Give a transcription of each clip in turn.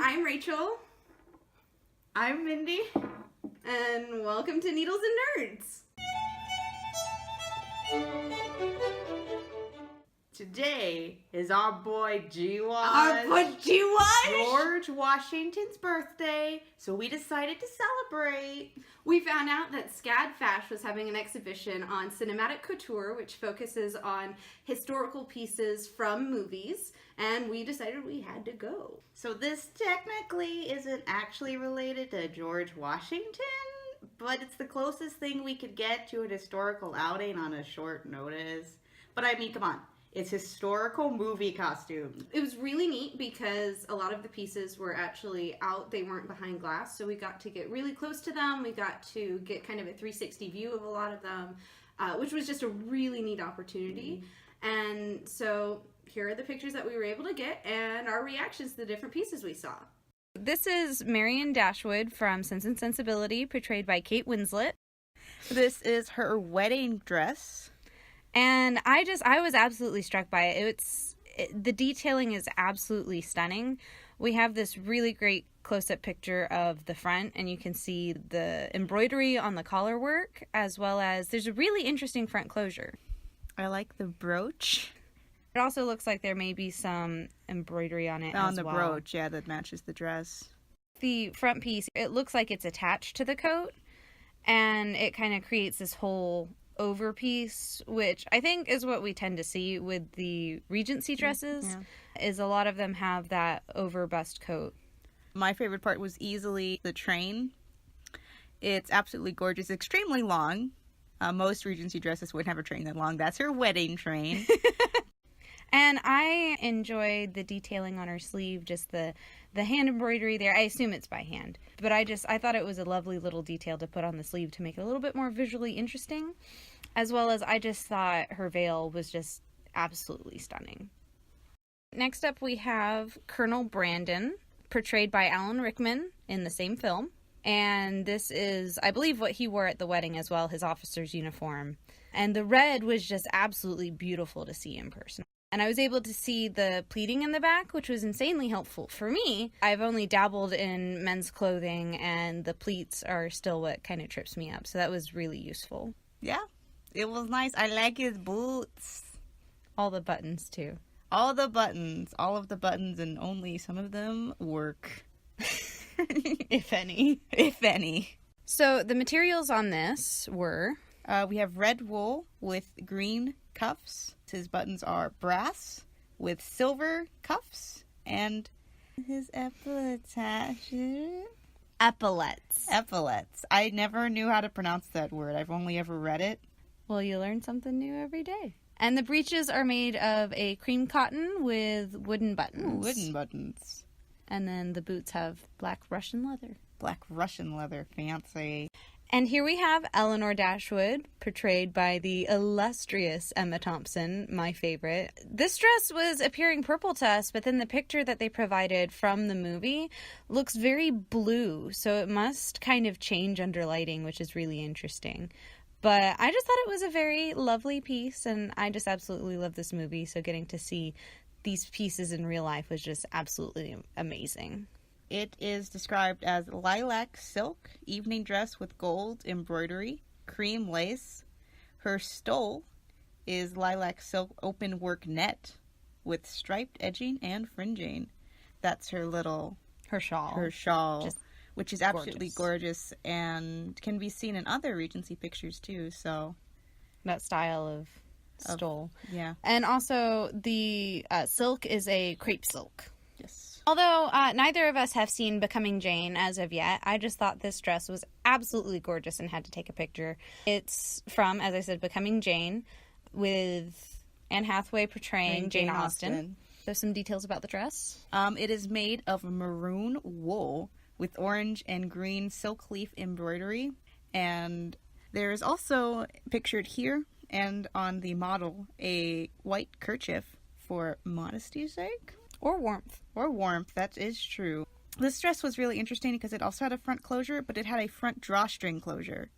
I'm Rachel. I'm Mindy. And welcome to Needles and Nerds. Today is our boy George Washington's birthday, so we decided to celebrate. We found out that SCAD FASH was having an exhibition on Cinematic Couture, which focuses on historical pieces from movies, and we decided we had to go. So this technically isn't actually related to George Washington, but it's the closest thing we could get to an historical outing on a short notice. But I mean, come on. It's historical movie costumes. It was really neat because a lot of the pieces were actually out. They weren't behind glass, so we got to get really close to them. We got to get kind of a 360 view of a lot of them, which was just a really neat opportunity. And so here are the pictures that we were able to get and our reactions to the different pieces we saw. This is Marianne Dashwood from Sense and Sensibility, portrayed by Kate Winslet. This is her wedding dress. And I was absolutely struck by it. The detailing is absolutely stunning. We have this really great close-up picture of the front, and you can see the embroidery on the collar work, as well as there's a really interesting front closure. I like the brooch. It also looks like there may be some embroidery on it on the brooch, yeah, that matches the dress. The front piece, it looks like it's attached to the coat, and it kind of creates this whole over piece, which I think is what we tend to see with the Regency dresses, is a lot of them have that over bust coat. My favorite part was easily the train. It's absolutely gorgeous, extremely long. Most Regency dresses wouldn't have a train that long. That's her wedding train. And I enjoyed the detailing on her sleeve, just the hand embroidery there. I assume it's by hand. But I thought it was a lovely little detail to put on the sleeve to make it a little bit more visually interesting. As well as I just thought her veil was just absolutely stunning. Next up we have Colonel Brandon, portrayed by Alan Rickman in the same film. And this is, I believe, what he wore at the wedding as well, his officer's uniform. And the red was just absolutely beautiful to see in person. And I was able to see the pleating in the back, which was insanely helpful for me. I've only dabbled in men's clothing, and the pleats are still what kind of trips me up. So that was really useful. Yeah, it was nice. I like his boots. All the buttons, too. All of the buttons, and only some of them work. If any. If any. So the materials on this were... we have red wool with green cuffs. His buttons are brass with silver cuffs, and his epaulets. Epaulets. I never knew how to pronounce that word. I've only ever read it. Well, you learn something new every day. And the breeches are made of a cream cotton with wooden buttons. Ooh, wooden buttons. And then the boots have black Russian leather. Black Russian leather, fancy. And here we have Elinor Dashwood, portrayed by the illustrious Emma Thompson, my favorite. This dress was appearing purple to us, but then the picture that they provided from the movie looks very blue, so it must kind of change under lighting, which is really interesting. But I just thought it was a very lovely piece, and I just absolutely love this movie, so getting to see these pieces in real life was just absolutely amazing. It is described as lilac silk, evening dress with gold embroidery, cream lace. Her stole is lilac silk open work net with striped edging and fringing. That's her shawl, which is absolutely gorgeous and can be seen in other Regency pictures too. So that style of stole. Yeah. And also the silk is a crepe silk. Yes. Although neither of us have seen Becoming Jane as of yet, I just thought this dress was absolutely gorgeous and had to take a picture. It's from, as I said, Becoming Jane, with Anne Hathaway portraying Jane Austen. So some details about the dress. It is made of maroon wool with orange and green silk leaf embroidery. And there is also pictured here and on the model a white kerchief for modesty's sake. Or warmth. That is true. This dress was really interesting because it also had a front closure, but it had a front drawstring closure.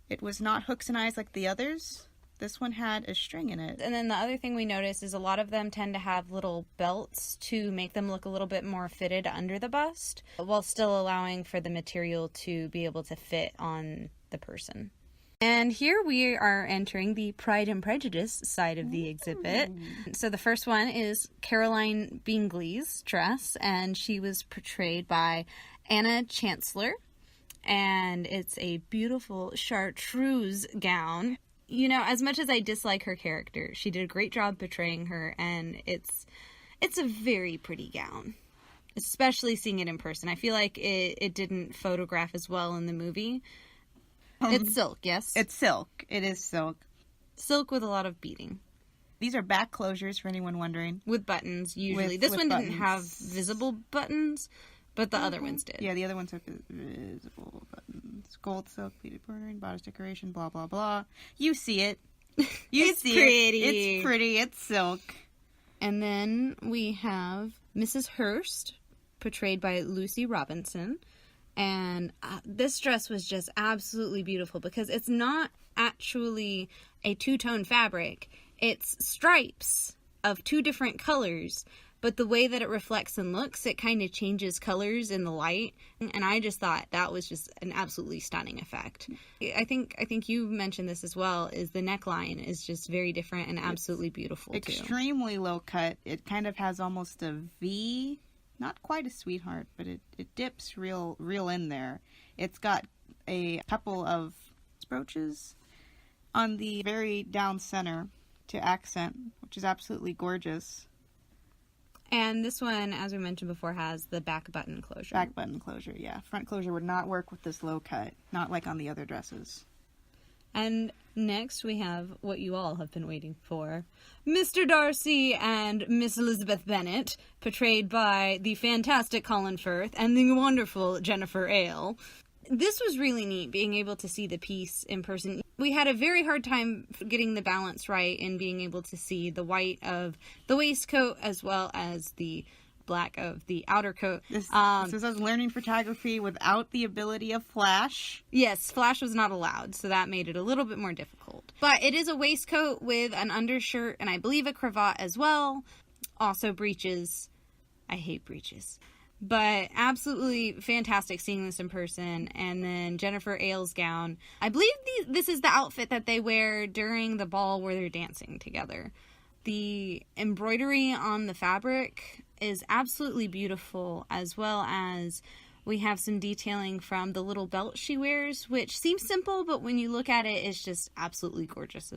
It was not hooks and eyes like the others. This one had a string in it. And then the other thing we noticed is a lot of them tend to have little belts to make them look a little bit more fitted under the bust, while still allowing for the material to be able to fit on the person. And here we are entering the Pride and Prejudice side of the exhibit. So the first one is Caroline Bingley's dress, and she was portrayed by Anna Chancellor. And it's a beautiful chartreuse gown. You know, as much as I dislike her character, she did a great job portraying her, and it's a very pretty gown. Especially seeing it in person. I feel like it didn't photograph as well in the movie. It's silk, yes? It's silk. It is silk. Silk with a lot of beading. These are back closures, for anyone wondering. With buttons, usually. This one didn't have visible buttons, but the other ones did. Yeah, the other ones have visible buttons. Gold silk, beaded bordering, bodice decoration, blah, blah, blah. You see it. It's pretty. It's pretty. It's silk. And then we have Mrs. Hurst, portrayed by Lucy Robinson. And this dress was just absolutely beautiful because it's not actually a two-tone fabric. It's stripes of two different colors, but the way that it reflects and looks, it kind of changes colors in the light. And I just thought that was just an absolutely stunning effect. I think you mentioned this as well, is the neckline is just very different and absolutely beautiful too. Extremely low cut. It kind of has almost a V. Not quite a sweetheart, but it dips real in there. It's got a couple of brooches on the very down center to accent, which is absolutely gorgeous. And this one, as we mentioned before, has the back button closure. Back button closure, yeah. Front closure would not work with this low cut, not like on the other dresses. And next we have what you all have been waiting for. Mr. Darcy and Miss Elizabeth Bennet, portrayed by the fantastic Colin Firth and the wonderful Jennifer Ale. This was really neat, being able to see the piece in person. We had a very hard time getting the balance right in being able to see the white of the waistcoat as well as the black of the outer coat. This is us learning photography without the ability of flash. Yes, flash was not allowed, so that made it a little bit more difficult. But it is a waistcoat with an undershirt and I believe a cravat as well. Also breeches. I hate breeches. But absolutely fantastic seeing this in person. And then Jennifer Ale's gown. I believe this is the outfit that they wear during the ball where they're dancing together. The embroidery on the fabric is absolutely beautiful, as well as we have some detailing from the little belt she wears, which seems simple, but when you look at it, it's just absolutely gorgeous.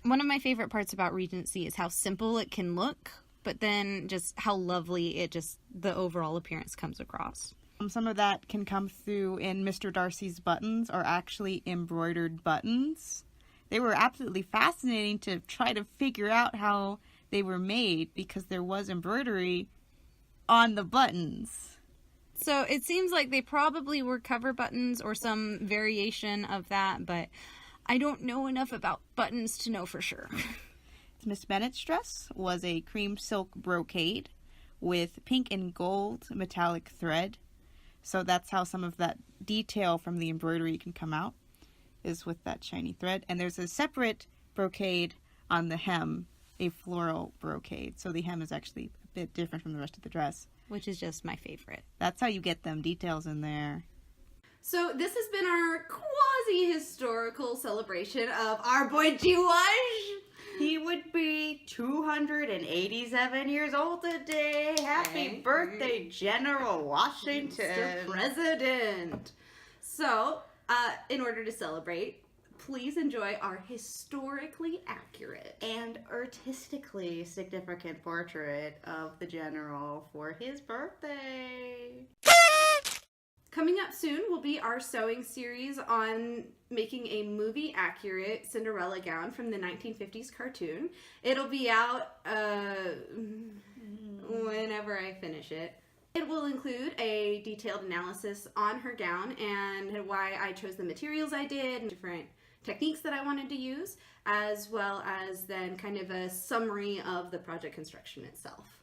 One of my favorite parts about Regency is how simple it can look, but then just how lovely the overall appearance comes across. Some of that can come through in Mr. Darcy's buttons are actually embroidered buttons. They were absolutely fascinating to try to figure out how they were made because there was embroidery on the buttons. So it seems like they probably were cover buttons or some variation of that, but I don't know enough about buttons to know for sure. Miss Bennet's dress was a cream silk brocade with pink and gold metallic thread. So that's how some of that detail from the embroidery can come out, is with that shiny thread. And there's a separate brocade on the hem, a floral brocade. So the hem is actually a bit different from the rest of the dress. Which is just my favorite. That's how you get them details in there. So this has been our quasi-historical celebration of our boy George. He would be 287 years old today. Happy birthday, General Washington. Mr. President. So, in order to celebrate, please enjoy our historically accurate and artistically significant portrait of the General for his birthday. Coming up soon will be our sewing series on making a movie-accurate Cinderella gown from the 1950s cartoon. It'll be out whenever I finish it. It will include a detailed analysis on her gown and why I chose the materials I did and different techniques that I wanted to use, as well as then kind of a summary of the project construction itself.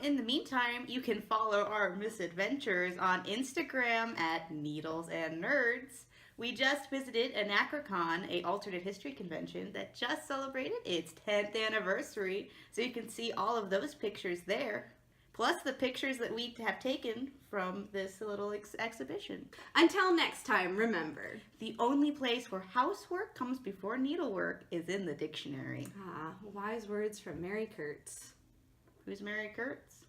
In the meantime, you can follow our misadventures on Instagram at Needles and Nerds, We just visited Anachrocon, a alternate history convention that just celebrated its 10th anniversary, so you can see all of those pictures there. Plus the pictures that we have taken from this little exhibition. Until next time, remember, the only place where housework comes before needlework is in the dictionary. Ah, wise words from Mary Kurtz. Who's Mary Kurtz?